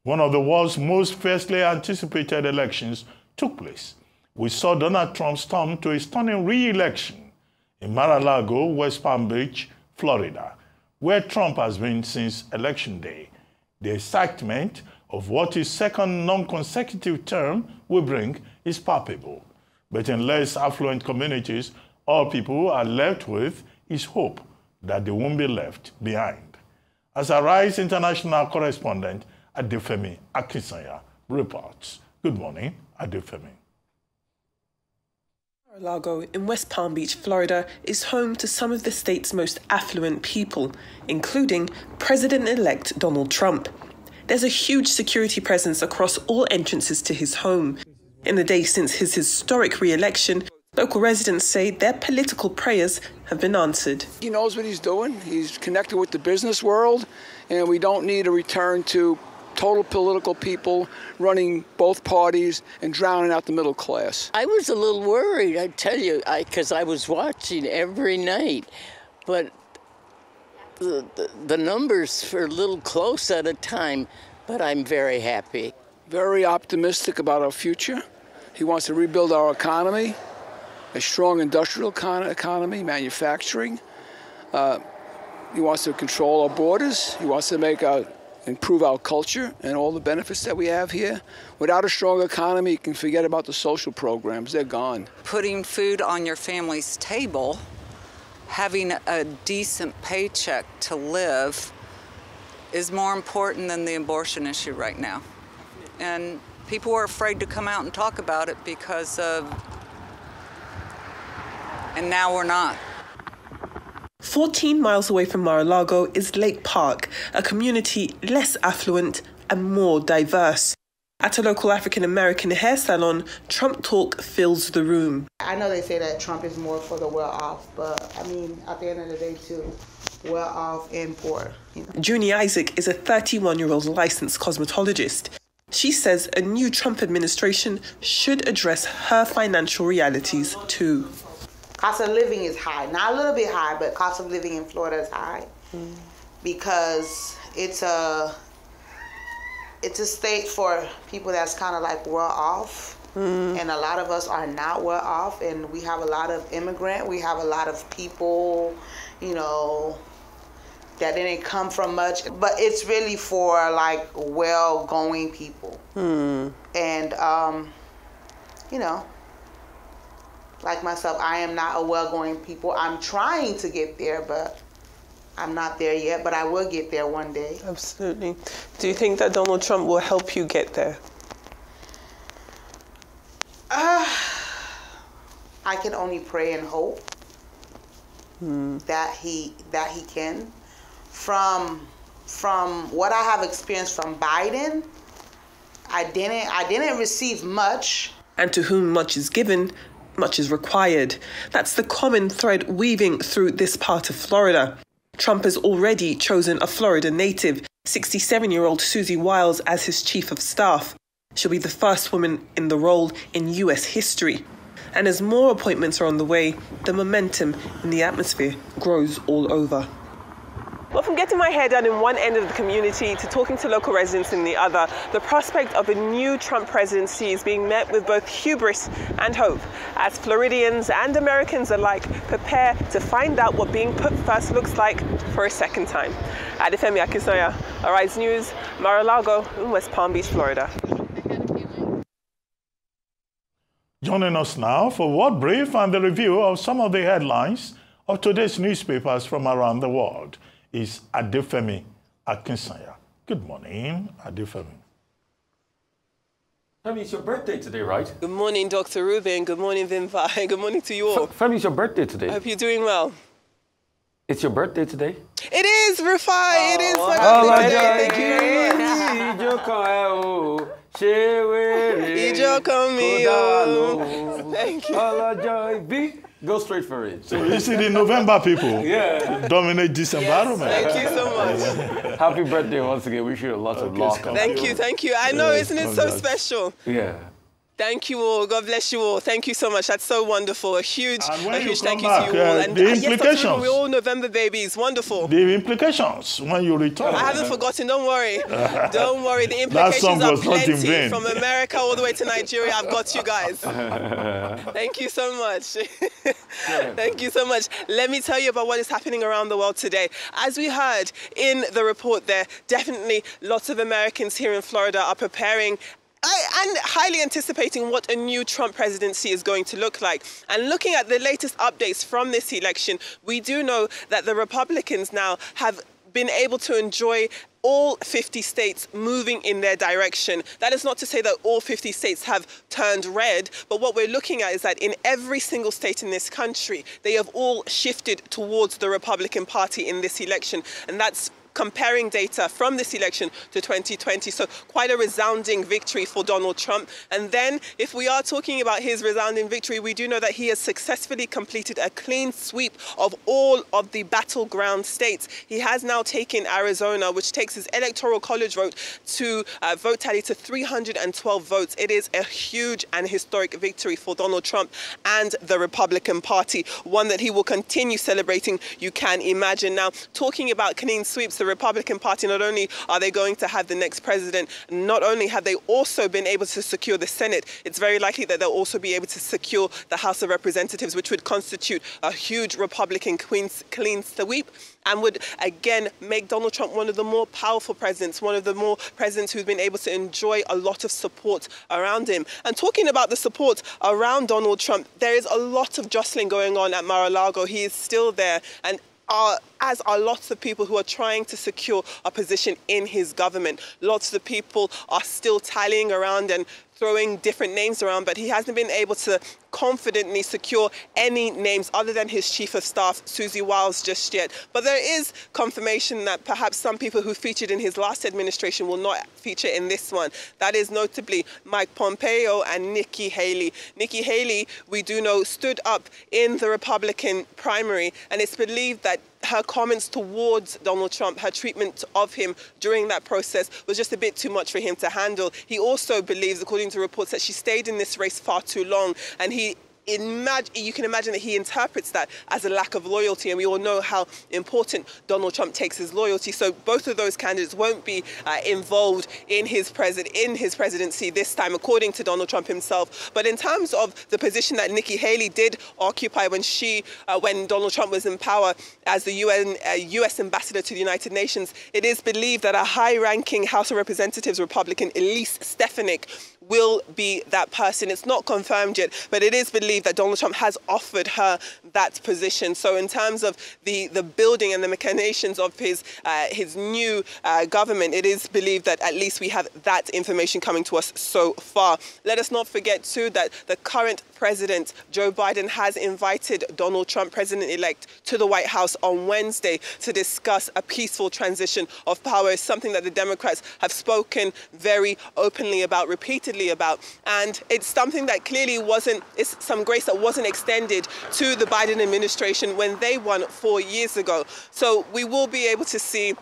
One of the world's most fiercely anticipated elections took place. We saw Donald Trump storm to a stunning re-election in Mar-a-Lago, West Palm Beach, Florida, where Trump has been since Election Day. The excitement of what his second non-consecutive term will bring is palpable. But in less affluent communities, all people are left with is hope that they won't be left behind. As Arise international correspondent Adefemi Akinsanya reports. Good morning, Adefemi. Mar-a-Lago in West Palm Beach, Florida, is home to some of the state's most affluent people, including President-elect Donald Trump. There's a huge security presence across all entrances to his home. In the days since his historic re-election, local residents say their political prayers have been answered. He knows what he's doing. He's connected with the business world, and we don't need a return to total political people running both parties and drowning out the middle class. I was a little worried, I tell you, because I was watching every night, but the numbers are a little close at a time, but I'm very happy. Very optimistic about our future. He wants to rebuild our economy, a strong industrial economy, manufacturing. He wants to control our borders. He wants to improve our culture and all the benefits that we have here. Without a strong economy, you can forget about the social programs. They're gone. Putting food on your family's table, having a decent paycheck to live is more important than the abortion issue right now. And people are afraid to come out and talk about it because of, and now we're not. 14 miles away from Mar-a-Lago is Lake Park, a community less affluent and more diverse. At a local African-American hair salon, Trump talk fills the room. I know they say that Trump is more for the well-off, but I mean, at the end of the day, too, well-off and poor. You know? Junie Isaac is a 31-year-old licensed cosmetologist. She says a new Trump administration should address her financial realities, too. Cost of living is high. Not a little bit high, but cost of living in Florida is high. Because it's a state for people that's kind of like well off. And a lot of us are not well off. And we have a lot of immigrant. We have a lot of people, you know, that didn't come from much. But it's really for like well-going people. And, you know, like myself, I am not a well-going people. I'm trying to get there, but I'm not there yet, but I will get there one day. Absolutely. Do you think that Donald Trump will help you get there? I can only pray and hope that he can. From what I have experienced from Biden, I didn't receive much. And to whom much is given, much is required. That's the common thread weaving through this part of Florida. Trump has already chosen a Florida native, 67-year-old Susie Wiles, as his chief of staff. She'll be the first woman in the role in U.S. history. And as more appointments are on the way, the momentum in the atmosphere grows all over. Well, from getting my hair done in one end of the community to talking to local residents in the other, the prospect of a new Trump presidency is being met with both hubris and hope, as Floridians and Americans alike prepare to find out what being put first looks like for a second time. Adefemi Akinsanya, Arise News, Mar-a-Lago in West Palm Beach, Florida. Joining us now for World Brief and the review of some of the headlines of today's newspapers from around the world is Adefemi Akinsanya. Good morning, Adefemi. Femi, it's your birthday today, right? Good morning, Dr. Rubin. Good morning, Vimva. Good morning to you all. Femi, it's your birthday today. I hope you're doing well. It's your birthday today? It is, Rufai. It is my birthday. Thank you very much. Go straight for it. So you see the November people dominate this environment. Thank you so much. Happy birthday once again. Wish you a lot of luck. Thank you. I know, isn't it so special? Yeah. Thank you all. God bless you all. Thank you so much. That's so wonderful. A huge thank you back, to you all. And the yes, implications. we're all November babies. Wonderful. The implications when you return. I haven't forgotten. Don't worry. Don't worry. The That song implications are was not in plenty. vain. From America all the way to Nigeria, I've got you guys. Thank you so much. Thank you so much. Let me tell you about what is happening around the world today. As we heard in the report there, definitely lots of Americans here in Florida are preparing and highly anticipating what a new Trump presidency is going to look like. And looking at the latest updates from this election, we do know that the Republicans now have been able to enjoy all 50 states moving in their direction. That is not to say that all 50 states have turned red, but what we're looking at is that in every single state in this country, they have all shifted towards the Republican Party in this election. And that's comparing data from this election to 2020. So quite a resounding victory for Donald Trump. And then if we are talking about his resounding victory, we do know that he has successfully completed a clean sweep of all of the battleground states. He has now taken Arizona, which takes his electoral college vote tally to 312 votes. It is a huge and historic victory for Donald Trump and the Republican Party, one that he will continue celebrating, you can imagine. Now, talking about clean sweeps, the Republican Party, not only are they going to have the next president, not only have they also been able to secure the Senate, it's very likely that they'll also be able to secure the House of Representatives, which would constitute a huge Republican clean sweep and would again make Donald Trump one of the more powerful presidents, one of the more presidents who's been able to enjoy a lot of support around him. And talking about the support around Donald Trump, there is a lot of jostling going on at Mar-a-Lago. He is still there, and as are lots of people who are trying to secure a position in his government. Lots of people are still tallying around and throwing different names around, but he hasn't been able to confidently secure any names other than his chief of staff, Susie Wiles, just yet. But there is confirmation that perhaps some people who featured in his last administration will not feature in this one. That is notably Mike Pompeo and Nikki Haley. Nikki Haley, we do know, stood up in the Republican primary, and it's believed that her comments towards Donald Trump, her treatment of him during that process was just a bit too much for him to handle. He also believes, according to reports, that she stayed in this race far too long, and you can imagine that he interprets that as a lack of loyalty, and we all know how important Donald Trump takes his loyalty. So both of those candidates won't be involved in his presidency this time, according to Donald Trump himself. But in terms of the position that Nikki Haley did occupy when Donald Trump was in power as the U.S. ambassador to the United Nations, it is believed that a high-ranking House of Representatives Republican, Elise Stefanik, will be that person. It's not confirmed yet, but it is believed that Donald Trump has offered her that position. So in terms of the building and the machinations of his new government, it is believed that at least we have that information coming to us so far. Let us not forget too that the current President Joe Biden has invited Donald Trump, president-elect, to the White House on Wednesday to discuss a peaceful transition of power. It's something that the Democrats have spoken very openly about, repeatedly about, and it's something that clearly it's some grace that wasn't extended to the Biden administration when they won 4 years ago. So we will be able to see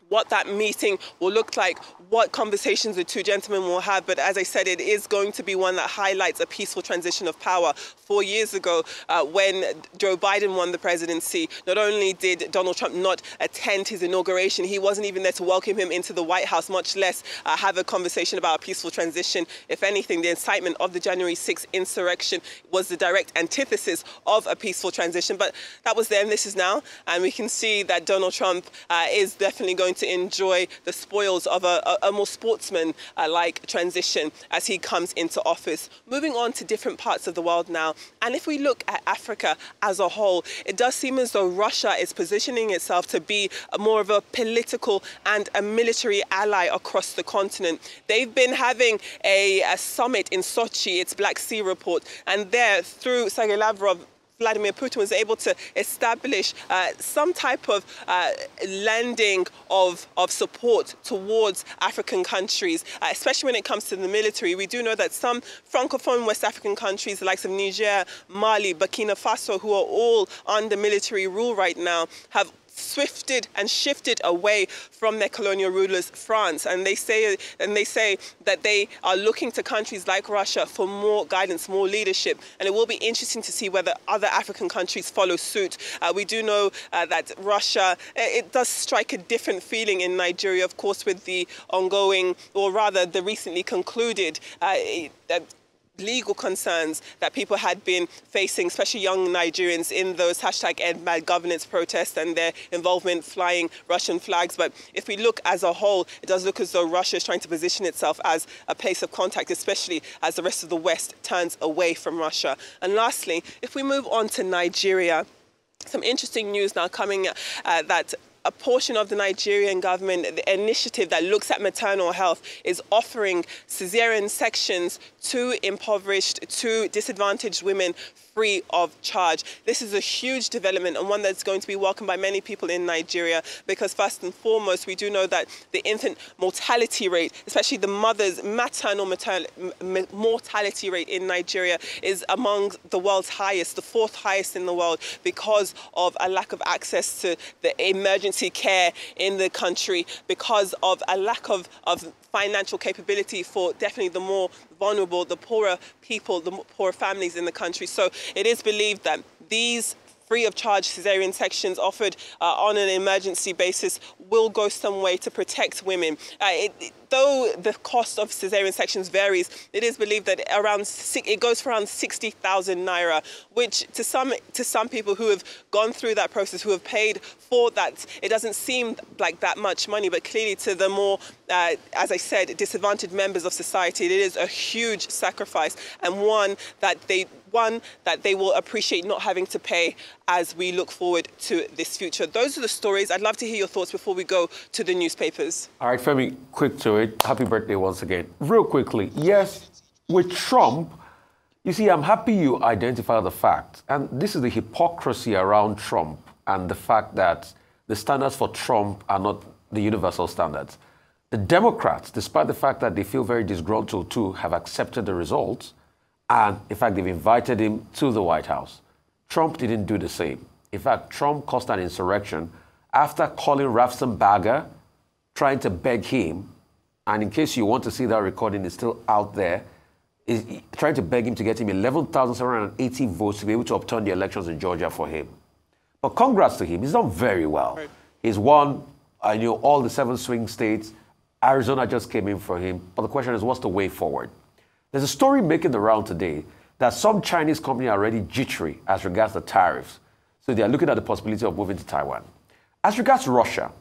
what that meeting will look like, what conversations the two gentlemen will have. But as I said, it is going to be one that highlights a peaceful transition of power. 4 years ago, when Joe Biden won the presidency, not only did Donald Trump not attend his inauguration, he wasn't even there to welcome him into the White House, much less have a conversation about a peaceful transition. If anything, the incitement of the January 6th insurrection was the direct antithesis of a peaceful transition. But that was then, this is now, and we can see that Donald Trump is definitely going to enjoy the spoils of a more sportsman-like transition as he comes into office. Moving on to different parts of the world now, and if we look at Africa as a whole, it does seem as though Russia is positioning itself to be more of a political and a military ally across the continent. They've been having a summit in Sochi, it's Black Sea Report, and there, through Sergei Lavrov, Vladimir Putin was able to establish some type of lending of support towards African countries, especially when it comes to the military. We do know that some Francophone West African countries, the likes of Niger, Mali, Burkina Faso, who are all under military rule right now, have swifted and shifted away from their colonial rulers, France, and they say that they are looking to countries like Russia for more guidance, more leadership, and it will be interesting to see whether other African countries follow suit. We do know that Russia, it does strike a different feeling in Nigeria, of course, with the ongoing, or rather the recently concluded legal concerns that people had been facing, especially young Nigerians, in those #EndBadGovernance protests and their involvement flying Russian flags. But if we look as a whole, it does look as though Russia is trying to position itself as a place of contact, especially as the rest of the West turns away from Russia. And lastly, if we move on to Nigeria, some interesting news now coming that a portion of the Nigerian government, the initiative that looks at maternal health, is offering cesarean sections to impoverished, to disadvantaged women free of charge. This is a huge development and one that's going to be welcomed by many people in Nigeria because first and foremost, we do know that the infant mortality rate, especially the mother's maternal mortality rate in Nigeria, is among the world's highest, the 4th highest in the world, because of a lack of access to the emergency care in the country, because of a lack of financial capability for definitely the more vulnerable, the poorer people, the poorer families in the country. So it is believed that these free of charge cesarean sections offered on an emergency basis will go some way to protect women. Though the cost of cesarean sections varies, it is believed that it goes for around 60,000 naira, which to some people who have gone through that process, who have paid for that, it doesn't seem like that much money, but clearly to the more, as I said, disadvantaged members of society, it is a huge sacrifice, and one that they will appreciate not having to pay as we look forward to this future. Those are the stories. I'd love to hear your thoughts before we go to the newspapers. All right, Femi, quick to it. Happy birthday once again. Real quickly, yes, with Trump, you see, I'm happy you identify the fact, and this is the hypocrisy around Trump and the fact that the standards for Trump are not the universal standards. The Democrats, despite the fact that they feel very disgruntled too, have accepted the results. And in fact, they've invited him to the White House. Trump didn't do the same. In fact, Trump caused an insurrection after calling Raffensperger, trying to beg him, and in case you want to see that recording, it's still out there, is trying to beg him to get him 11,780 votes to be able to overturn the elections in Georgia for him. But congrats to him. He's done very well. Right. He's won, all the 7 swing states. Arizona just came in for him. But the question is, what's the way forward? There's a story making the round today that some Chinese companies are already jittery as regards the tariffs. So they are looking at the possibility of moving to Taiwan. As regards Russia,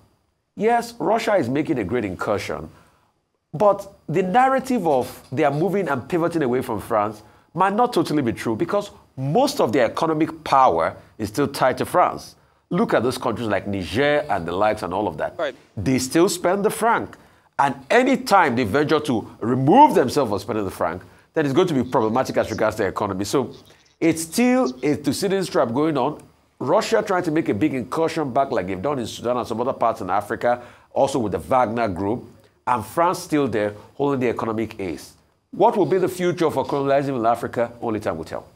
yes, Russia is making a great incursion, but the narrative of they are moving and pivoting away from France might not totally be true because most of their economic power is still tied to France. Look at those countries like Niger and the likes and all of that. Right. They still spend the franc. And any time they venture to remove themselves from spending the franc, that is going to be problematic as regards their economy. So it's still a Thucydides trap going on. Russia trying to make a big incursion back like they've done in Sudan and some other parts in Africa, also with the Wagner Group, and France still there holding the economic ace. What will be the future for colonialism in Africa? Only time will tell.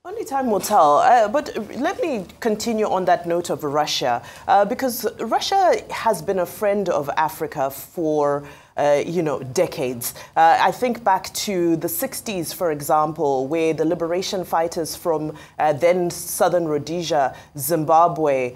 Only time will tell. But let me continue on that note of Russia, because Russia has been a friend of Africa for decades. I think back to the 60s, for example, where the liberation fighters from then Southern Rhodesia, Zimbabwe,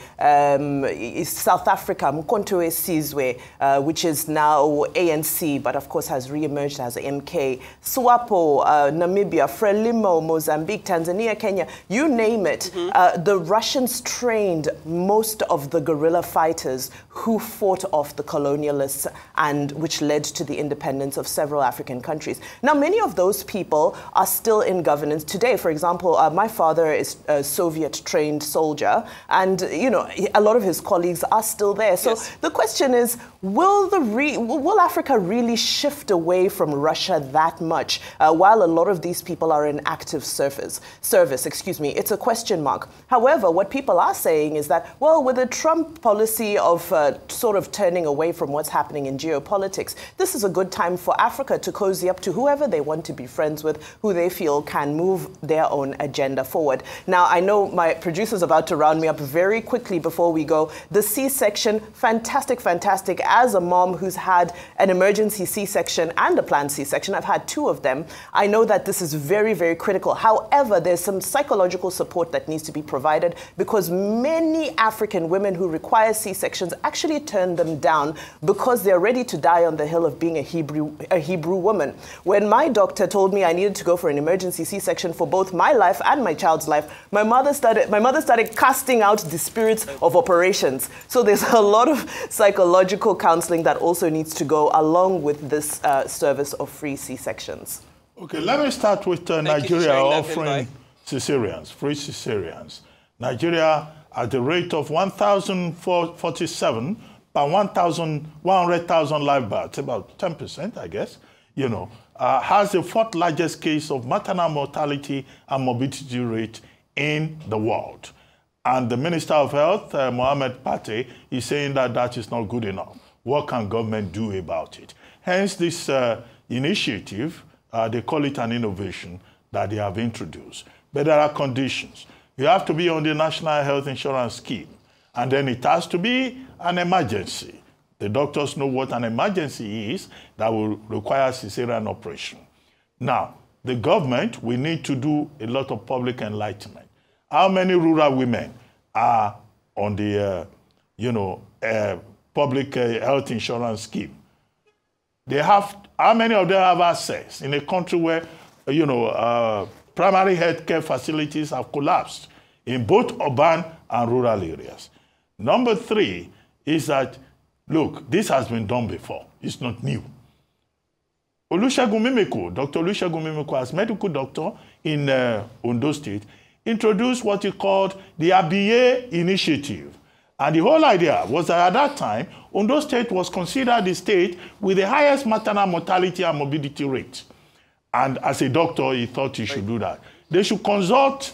South Africa, Mkhonto we Sizwe, which is now ANC, but of course has re-emerged as MK, SWAPO, Namibia, Frelimo, Mozambique, Tanzania, Kenya, you name it. The Russians trained most of the guerrilla fighters who fought off the colonialists and which led to the independence of several African countries. Now, many of those people are still in governance today. For example, my father is a Soviet-trained soldier, and a lot of his colleagues are still there. So the question is, will Africa really shift away from Russia that much while a lot of these people are in active service? It's a question mark. However, what people are saying is that, well, with the Trump policy of sort of turning away from what's happening in geopolitics, this is a good time for Africa to cozy up to whoever they want to be friends with, who they feel can move their own agenda forward. Now, I know my producer's about to round me up very quickly before we go. The C-section, fantastic, fantastic. As a mom who's had an emergency C-section and a planned C-section, I've had 2 of them, I know that this is very, very critical. However, there's some psychological support that needs to be provided because many African women who require C-sections actually turn them down because they're ready to die on the hill of being a Hebrew woman. When my doctor told me I needed to go for an emergency C-section for both my life and my child's life, my mother started casting out the spirits of operations. So there's a lot of psychological counseling that also needs to go along with this service of free C-sections. Okay, let me start with Nigeria offering cesareans, free cesareans. Nigeria, at the rate of 1,047 per 100,000 live births, about 10%, I guess, has the 4th largest case of maternal mortality and morbidity rate in the world. And the Minister of Health, Mohamed Pate, is saying that that is not good enough. What can government do about it? Hence this initiative, they call it an innovation that they have introduced. But there are conditions. You have to be on the National Health Insurance Scheme. And then it has to be an emergency. The doctors know what an emergency is that will require cesarean operation. Now, the government, we need to do a lot of public enlightenment. How many rural women are on the, public health insurance scheme? They have, how many of them have access in a country where, primary health care facilities have collapsed in both urban and rural areas? Number 3 is that, look, this has been done before. It's not new. Olusegun Mimiko, Dr. Olusegun Mimiko, as medical doctor in Ondo State, introduced what he called the Abiye Initiative. And the whole idea was that at that time, Ondo State was considered the state with the highest maternal mortality and morbidity rate. And as a doctor, he thought he should do that. They should consult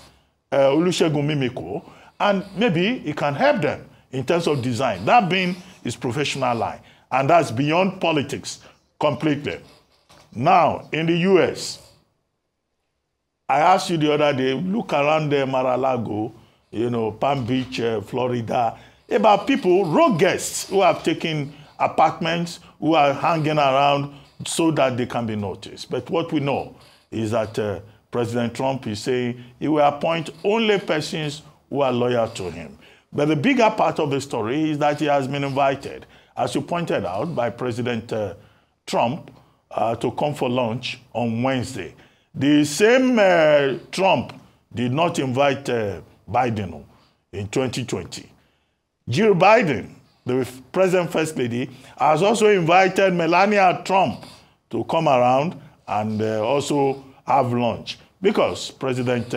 Olusegun Mimiko, and maybe he can help them in terms of design, that being his professional line. And that's beyond politics completely. Now, in the US, I asked you the other day, look around there, Mar-a-Lago, Palm Beach, Florida, about people, road guests who have taken apartments, who are hanging around so that they can be noticed. But what we know is that President Trump is saying he will appoint only persons who are loyal to him. But the bigger part of the story is that he has been invited, as you pointed out, by President Trump to come for lunch on Wednesday. The same Trump did not invite Biden in 2020. Jill Biden, the present First Lady, has also invited Melania Trump to come around and also have lunch, because President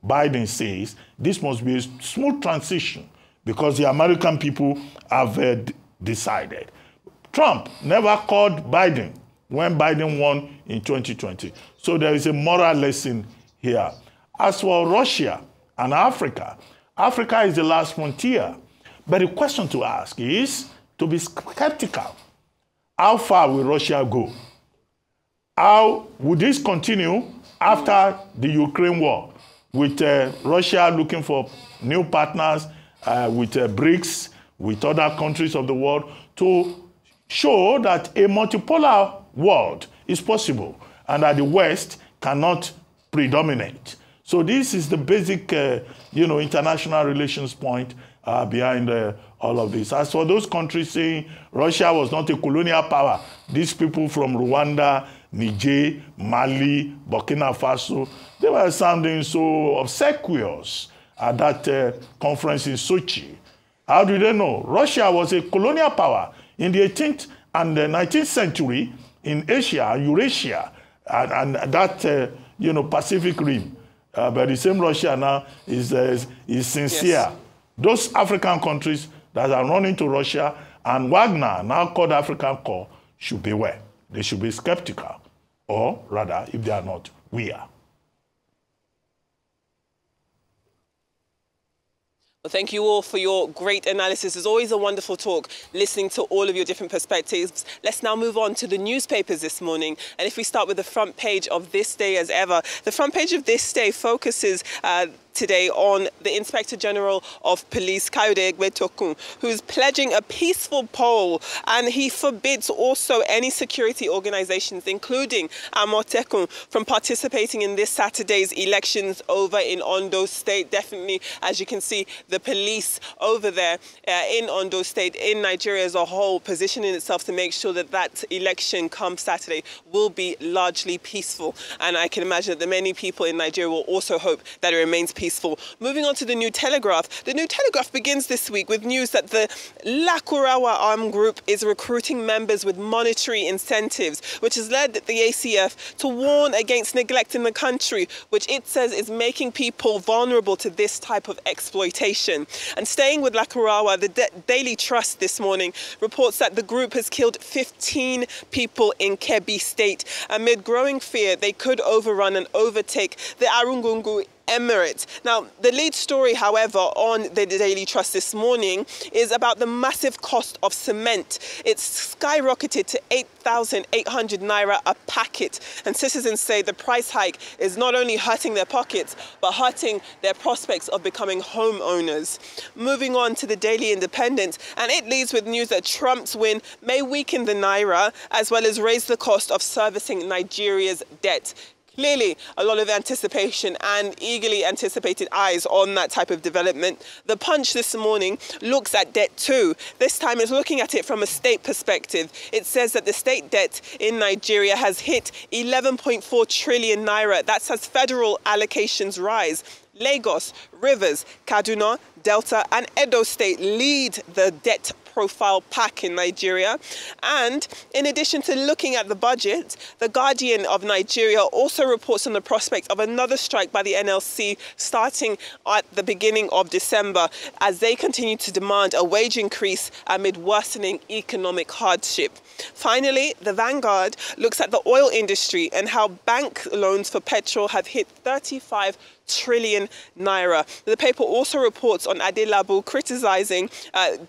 Biden says this must be a smooth transition because the American people have decided. Trump never called Biden when Biden won in 2020. So there is a moral lesson here. As for Russia and Africa, Africa is the last frontier. But the question to ask is to be skeptical. How far will Russia go? How would this continue after the Ukraine war, with Russia looking for new partners, with BRICS, with other countries of the world, to show that a multipolar world is possible and that the West cannot predominate. So this is the basic, international relations point behind all of this. As for those countries saying Russia was not a colonial power, these people from Rwanda, Niger, Mali, Burkina Faso, they were sounding so obsequious at that conference in Sochi. How do they know? Russia was a colonial power in the 18th and the 19th century in Asia, Eurasia, and that Pacific Rim. But the same Russia now is sincere. Yes. Those African countries that are running to Russia and Wagner, now called African Corps, should beware. They should be skeptical. Or rather, if they are not, we are. Well, thank you all for your great analysis. It's always a wonderful talk, listening to all of your different perspectives. Let's now move on to the newspapers this morning. And if we start with the front page of This Day as ever, the front page of This Day focuses today on the Inspector General of Police, Kayode Egbetokun, who's pledging a peaceful poll, and he forbids also any security organizations, including Amotekun, from participating in this Saturday's elections over in Ondo State. Definitely, as you can see, the police over there in Ondo State, in Nigeria as a whole, positioning itself to make sure that that election come Saturday will be largely peaceful. And I can imagine that the many people in Nigeria will also hope that it remains peaceful. Moving on to the New Telegraph. The New Telegraph begins this week with news that the Lakurawa Armed Group is recruiting members with monetary incentives, which has led the ACF to warn against neglect in the country, which it says is making people vulnerable to this type of exploitation. And staying with Lakurawa, the Daily Trust this morning reports that the group has killed 15 people in Kebbi State. Amid growing fear, they could overrun and overtake the Arungungu Emirate. Now, the lead story, however, on the Daily Trust this morning is about the massive cost of cement. It's skyrocketed to 8,800 naira a packet. And citizens say the price hike is not only hurting their pockets, but hurting their prospects of becoming homeowners. Moving on to the Daily Independent, and it leads with news that Trump's win may weaken the naira, as well as raise the cost of servicing Nigeria's debt. Clearly, a lot of anticipation and eagerly anticipated eyes on that type of development. The Punch this morning looks at debt too. This time it's looking at it from a state perspective. It says that the state debt in Nigeria has hit 11.4 trillion naira. That's as federal allocations rise. Lagos, Rivers, Kaduna, Delta and Edo State lead the debt profile pack in Nigeria. And in addition to looking at the budget, the Guardian of Nigeria also reports on the prospect of another strike by the NLC starting at the beginning of December, as they continue to demand a wage increase amid worsening economic hardship. Finally, the Vanguard looks at the oil industry and how bank loans for petrol have hit 35 trillion naira. The paper also reports on Adelabu criticizing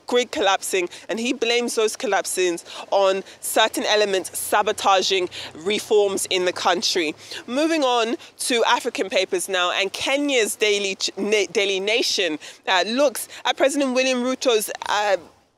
grid collapsing, and he blames those collapsings on certain elements sabotaging reforms in the country. Moving on to African papers now, and Kenya's Daily Nation looks at President William Ruto's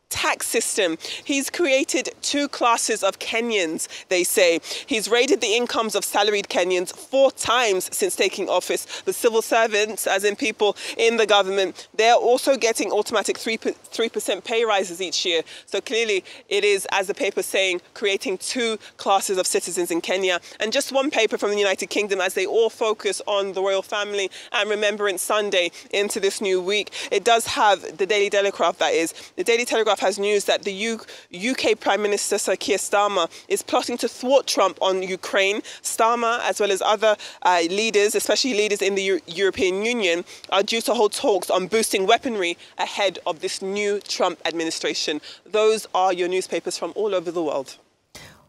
tax system. He's created two classes of Kenyans, they say. He's raided the incomes of salaried Kenyans 4 times since taking office. The civil servants, as in people in the government, they're also getting automatic 3% pay rises each year. So clearly it is, as the paper's saying, creating two classes of citizens in Kenya. And just one paper from the United Kingdom, as they all focus on the royal family and Remembrance Sunday into this new week. It does have the Daily Telegraph, that is. The Daily Telegraph has news that the UK Prime Minister Sir Keir Starmer is plotting to thwart Trump on Ukraine. Starmer, as well as other leaders, especially leaders in the European Union, are due to hold talks on boosting weaponry ahead of this new Trump administration. Those are your newspapers from all over the world.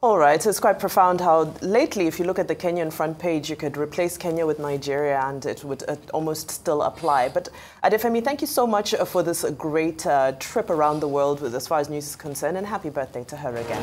All right, it's quite profound how lately, if you look at the Kenyan front page, you could replace Kenya with Nigeria and it would almost still apply. But Adefemi, thank you so much for this great trip around the world as far as news is concerned, and happy birthday to her again.